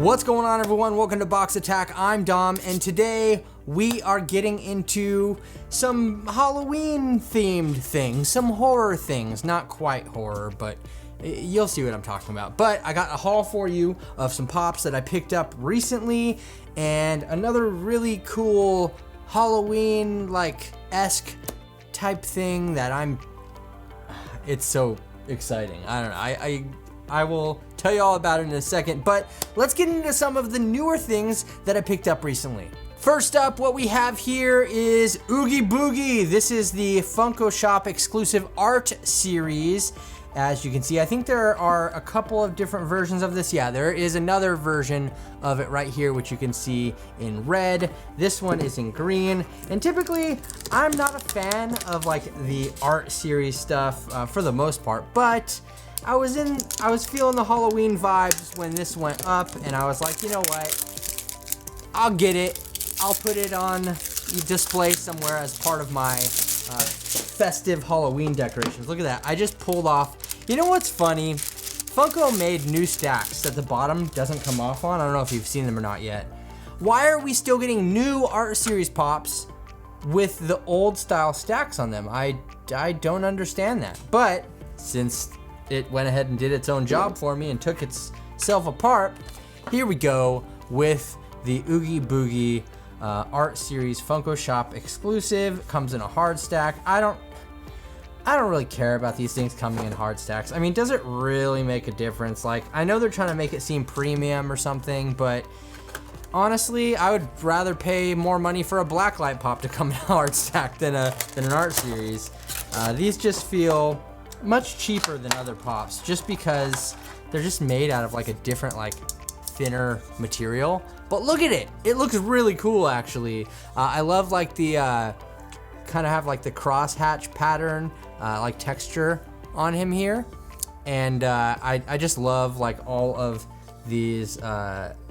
What's going on, everyone? Welcome to Box Attack. I'm Dom, and today we are getting into some Halloween themed things, some horror things. Not quite horror, but you'll see what I'm talking about. But I got a haul for you of some pops that I picked up recently, and another really cool Halloween-like-esque type thing that it's so exciting. I don't know. I will tell you all about it in a second, but let's get into some of the newer things that I picked up recently. First up, what we have here is Oogie Boogie. This is the Funko Shop exclusive art series. As you can see, I think there are a couple of different versions of this. Yeah, there is another version of it right here, which you can see in red. This one is in green. And typically, I'm not a fan of like the art series stuff for the most part, but I was feeling the Halloween vibes when this went up, and I was like, you know what? I'll get it. I'll put it on display somewhere as part of my festive Halloween decorations. Look at that. I just pulled off. You know what's funny? Funko made new stacks that the bottom doesn't come off on. I don't know if you've seen them or not yet. Why are we still getting new art series pops with the old style stacks on them? I don't understand that. But since it went ahead and did its own job for me and took itself apart, here we go with the Oogie Boogie art series Funko Shop exclusive. Comes in a hard stack. I don't really care about these things coming in hard stacks. I mean, does it really make a difference? Like, I know they're trying to make it seem premium or something, but honestly, I would rather pay more money for a blacklight pop to come in a hard stack than an art series. These just feel much cheaper than other pops just because they're just made out of like a different, like, thinner material. But look at it. It looks really cool, actually. I love like the kind of have like the crosshatch pattern, like texture on him here. And I just love like all of these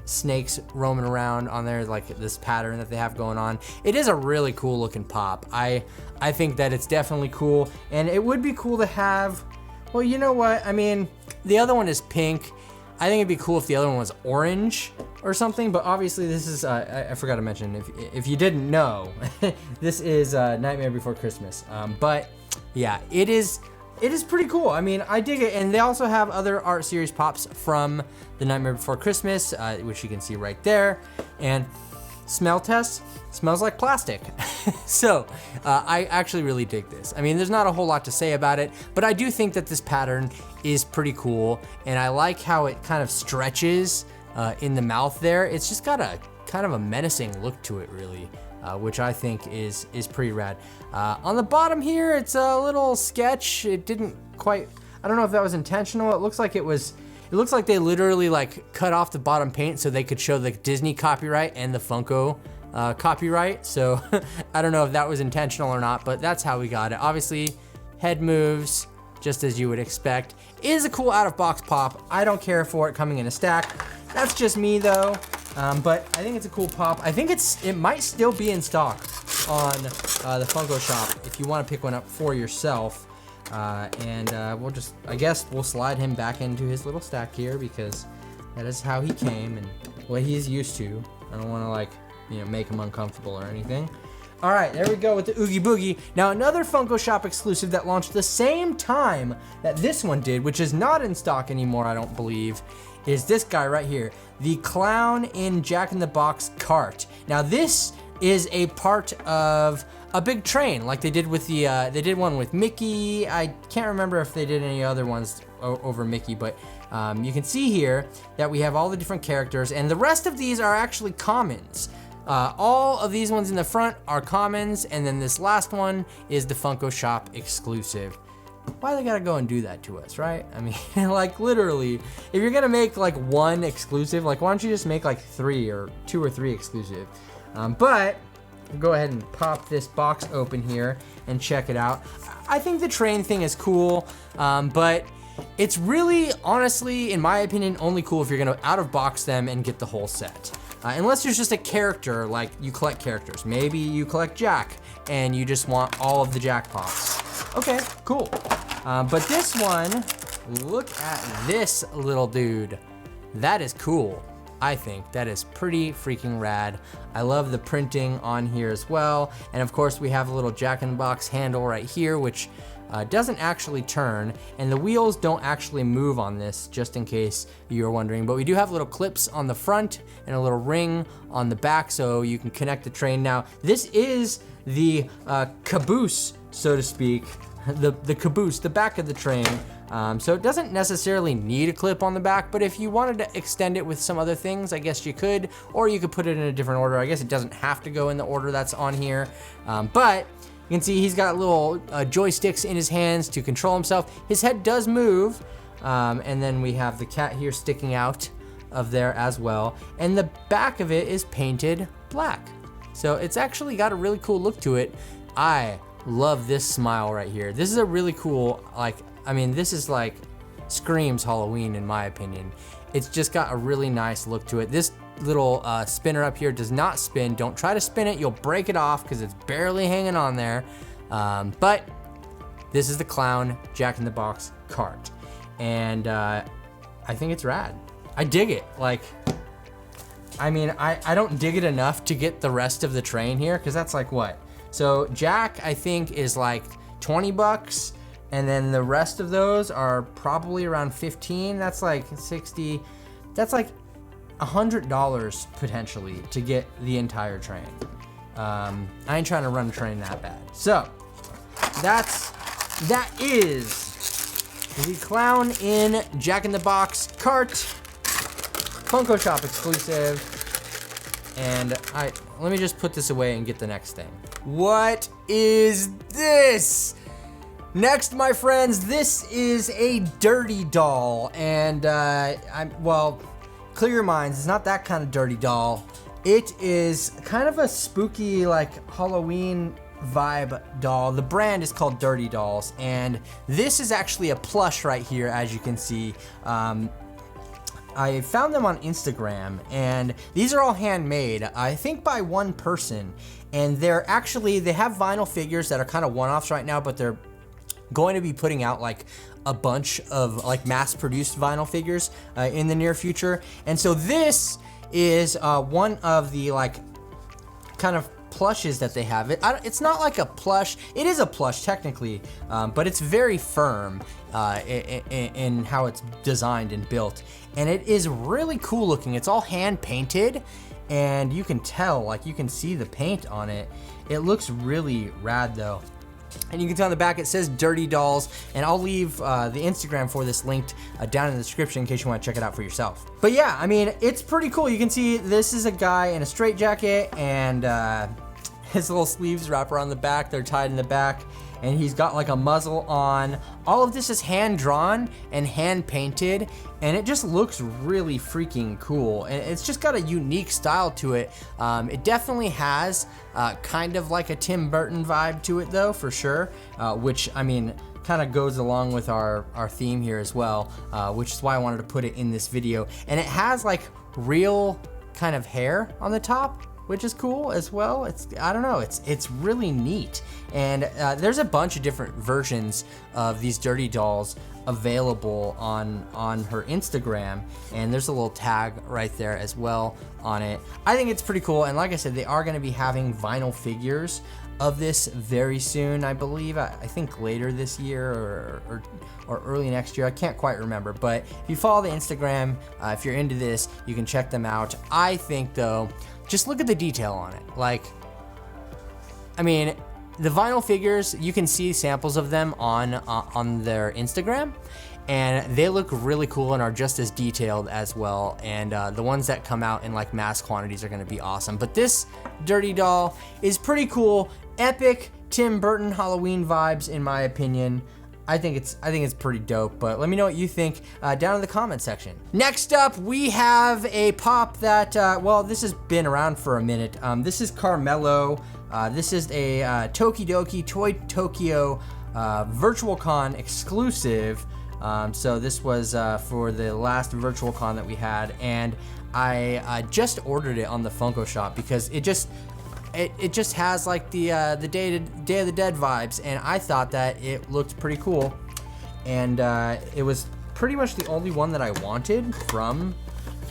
snakes roaming around on there, like this pattern that they have going on. It is a really cool looking pop. I think that it's definitely cool, and it would be cool to have, well, you know what? I mean, the other one is pink. I think it'd be cool if the other one was orange or something, but obviously this is, I forgot to mention, if you didn't know, this is Nightmare Before Christmas. But yeah, it is pretty cool. I mean, I dig it. And they also have other art series pops from the Nightmare Before Christmas, which you can see right there. And smell test, smells like plastic. So I actually really dig this. I mean, there's not a whole lot to say about it, but I do think that this pattern is pretty cool. And I like how it kind of stretches in the mouth there. It's just got a kind of a menacing look to it, really. Which I think is pretty rad. On the bottom here, it's a little sketch. It didn't quite, I don't know if that was intentional. It looks like they literally like cut off the bottom paint so they could show the Disney copyright and the Funko copyright. So I don't know if that was intentional or not, but that's how we got it. Obviously, head moves just as you would expect. It is a cool out of box pop. I don't care for it coming in a stack. That's just me though. But I think it's a cool pop. I think it might still be in stock on the Funko Shop if you want to pick one up for yourself. I guess we'll slide him back into his little stack here because that is how he came and what he's used to. I don't want to make him uncomfortable or anything. All right, there we go with the Oogie Boogie. Now another Funko Shop exclusive that launched the same time that this one did, which is not in stock anymore, I don't believe, is this guy right here, the Clown in Jack in the Box cart. Now this is a part of a big train, like they did with they did one with Mickey. I can't remember if they did any other ones over Mickey, but you can see here that we have all the different characters, and the rest of these are actually commons. All of these ones in the front are commons, and then this last one is the Funko Shop exclusive. Why they gotta go and do that to us, right? I mean, like literally, if you're gonna make like one exclusive, like why don't you just make like two or three exclusive? But we'll go ahead and pop this box open here and check it out. I think the train thing is cool, but it's really, honestly, in my opinion, only cool if you're gonna out of box them and get the whole set. Unless there's just a character, like you collect characters. Maybe you collect Jack and you just want all of the Jack pops. Okay, cool. But this one, look at this little dude. That is cool. I think that is pretty freaking rad. I love the printing on here as well. And of course we have a little Jack-in-the-Box handle right here, which doesn't actually turn, and the wheels don't actually move on this, just in case you're wondering. But we do have little clips on the front and a little ring on the back so you can connect the train. Now, this is the caboose, so to speak, the caboose, the back of the train. So it doesn't necessarily need a clip on the back, but if you wanted to extend it with some other things, I guess you could, or you could put it in a different order. I guess it doesn't have to go in the order that's on here, but you can see he's got little joysticks in his hands to control himself. His head does move, and then we have the cat here sticking out of there as well. And the back of it is painted black. So it's actually got a really cool look to it. I love this smile right here. This is a really cool, this is like screams Halloween in my opinion. It's just got a really nice look to it. This little spinner up here does not spin. Don't try to spin it, you'll break it off because it's barely hanging on there. But this is the clown Jack-in-the-Box cart. And I think it's rad. I dig it. I don't dig it enough to get the rest of the train here, because that's like what? So Jack, I think, is like 20 bucks. And then the rest of those are probably around 15. That's like 60. That's like $100 potentially to get the entire train. I ain't trying to run a train that bad. So that is the Clown in Jack-in-the-Box cart, Funko Shop exclusive. And let me just put this away and get the next thing. What is this? Next, my friends, this is a dirty doll, and clear your minds, it's not that kind of dirty doll. It is kind of a spooky, like, Halloween vibe doll. The brand is called Dirty Dolls, and this is actually a plush right here, as you can see. I found them on Instagram, and these are all handmade, I think by one person, and they have vinyl figures that are kind of one-offs right now, but they're going to be putting out like a bunch of like mass-produced vinyl figures in the near future. And so this is one of the like kind of plushes that they have. It's not like a plush. It is a plush technically, but it's very firm in how it's designed and built. And it is really cool looking. It's all hand painted, and you can tell, like you can see the paint on it. It looks really rad though. And you can tell on the back it says Dirty Dolls, and I'll leave the Instagram for this linked down in the description in case you want to check it out for yourself. But yeah, I mean, it's pretty cool. You can see this is a guy in a straitjacket, and his little sleeves wrap around the back. They're tied in the back, and he's got like a muzzle on. All of this is hand drawn and hand painted, and it just looks really freaking cool. And it's just got a unique style to it. It definitely has kind of like a Tim Burton vibe to it though, for sure, which I mean kind of goes along with our theme here as well, which is why I wanted to put it in this video. And it has like real kind of hair on the top, which is cool as well. I don't know, it's really neat. And there's a bunch of different versions of these Dirty Dolls available on her Instagram, and there's a little tag right there as well on it. I think it's pretty cool, and like I said, they are going to be having vinyl figures of this very soon, I believe. I think later this year or early next year. I can't quite remember, but if you follow the Instagram, if you're into this, you can check them out. I think though, just look at the detail on it. Like, I mean, the vinyl figures, you can see samples of them on their Instagram, and they look really cool and are just as detailed as well. And the ones that come out in like mass quantities are gonna be awesome. But this Dirty Doll is pretty cool. Epic Tim Burton Halloween vibes, in my opinion. I think it's pretty dope, but let me know what you think down in the comment section. Next up, we have a pop that, this has been around for a minute. This is Carmelo. This is a Tokidoki Toy Tokyo Virtual Con exclusive. So this was for the last Virtual Con that we had, and I just ordered it on the Funko Shop because it just has like the Day of the Dead vibes, and I thought that it looked pretty cool. And it was pretty much the only one that I wanted from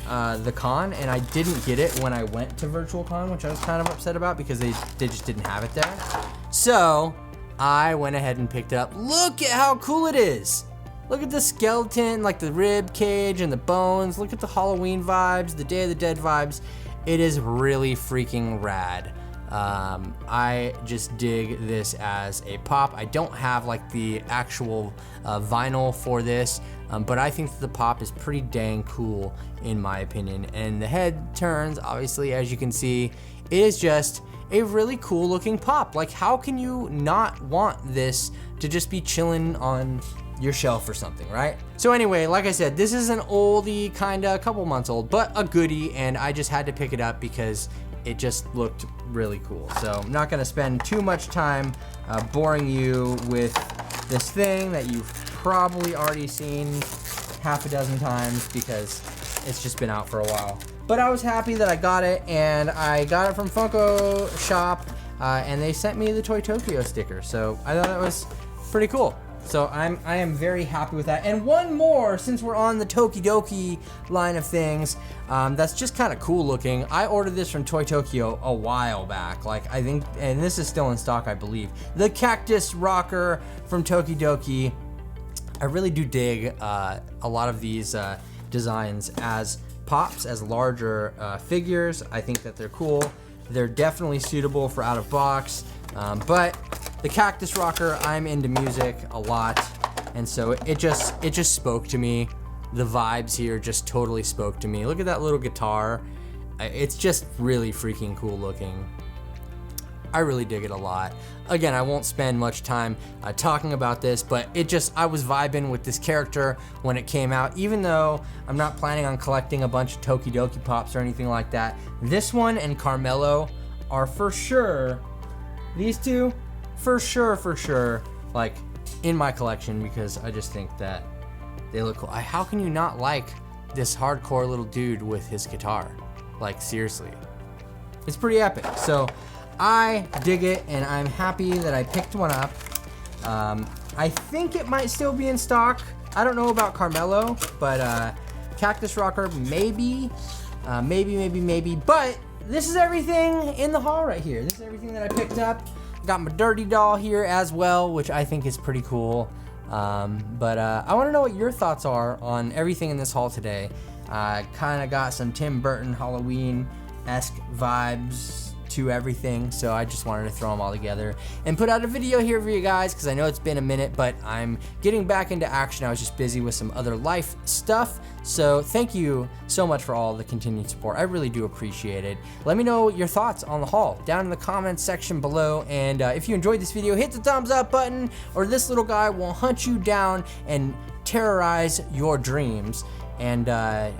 the con, and I didn't get it when I went to Virtual Con, which I was kind of upset about because they just didn't have it there. So I went ahead and picked it up. Look at how cool it is. Look at the skeleton, like the rib cage and the bones. Look at the Halloween vibes, the Day of the Dead vibes. It is really freaking rad. I just dig this as a pop. I don't have like the actual vinyl for this, but I think that the pop is pretty dang cool in my opinion. And the head turns, obviously, as you can see, it is just a really cool looking pop. Like, how can you not want this to just be chilling on your shelf or something, right? So anyway, like I said, this is an oldie, kinda, a couple months old, but a goodie, and I just had to pick it up because it just looked really cool. So I'm not gonna spend too much time boring you with this thing that you've probably already seen half a dozen times because it's just been out for a while. But I was happy that I got it, and I got it from Funko Shop, and they sent me the Toy Tokyo sticker. So I thought that was pretty cool. So I am very happy with that. And one more, since we're on the Tokidoki line of things, that's just kind of cool looking. I ordered this from Toy Tokyo a while back, like I think, and this is still in stock, I believe. The cactus rocker from Tokidoki. I really do dig a lot of these designs as pops, as larger figures. I think that they're cool. They're definitely suitable for out of box, but the cactus rocker, I'm into music a lot, and so it just spoke to me. The vibes here just totally spoke to me. Look at that little guitar. It's just really freaking cool looking. I really dig it a lot. Again, I won't spend much time talking about this, but I was vibing with this character when it came out, even though I'm not planning on collecting a bunch of Tokidoki Pops or anything like that. This one and Carmelo are for sure, these two, for sure, like in my collection because I just think that they look cool. How can you not like this hardcore little dude with his guitar? Like, seriously. It's pretty epic. So I dig it, and I'm happy that I picked one up. I think it might still be in stock. I don't know about Carmelo, but Cactus Rocker, maybe, but this is everything in the haul right here. This is everything that I picked up. Got my dirty doll here as well, which I think is pretty cool. But I want to know what your thoughts are on everything in this haul today. I kind of got some Tim Burton Halloween-esque vibes to everything, so I just wanted to throw them all together and put out a video here for you guys because I know it's been a minute, but I'm getting back into action. I was just busy with some other life stuff, so thank you so much for all the continued support. I really do appreciate it. Let me know your thoughts on the haul down in the comments section below, and if you enjoyed this video, hit the thumbs up button, or this little guy will hunt you down and terrorize your dreams. And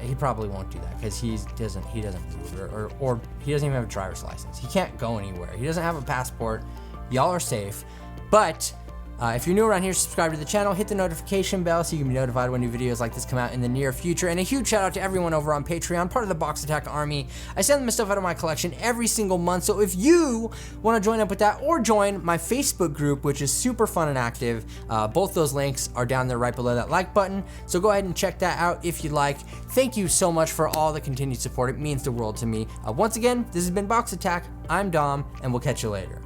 he probably won't do that because he doesn't move or he doesn't even have a driver's license. He can't go anywhere. He doesn't have a passport. Y'all are safe. But if you're new around here, subscribe to the channel, hit the notification bell so you can be notified when new videos like this come out in the near future. And a huge shout out to everyone over on Patreon, part of the Box Attack Army. I send them stuff out of my collection every single month, so if you want to join up with that or join my Facebook group, which is super fun and active, both those links are down there right below that like button, so go ahead and check that out if you'd like. Thank you so much for all the continued support. It means the world to me. Once again, this has been Box Attack. I'm Dom, and we'll catch you later.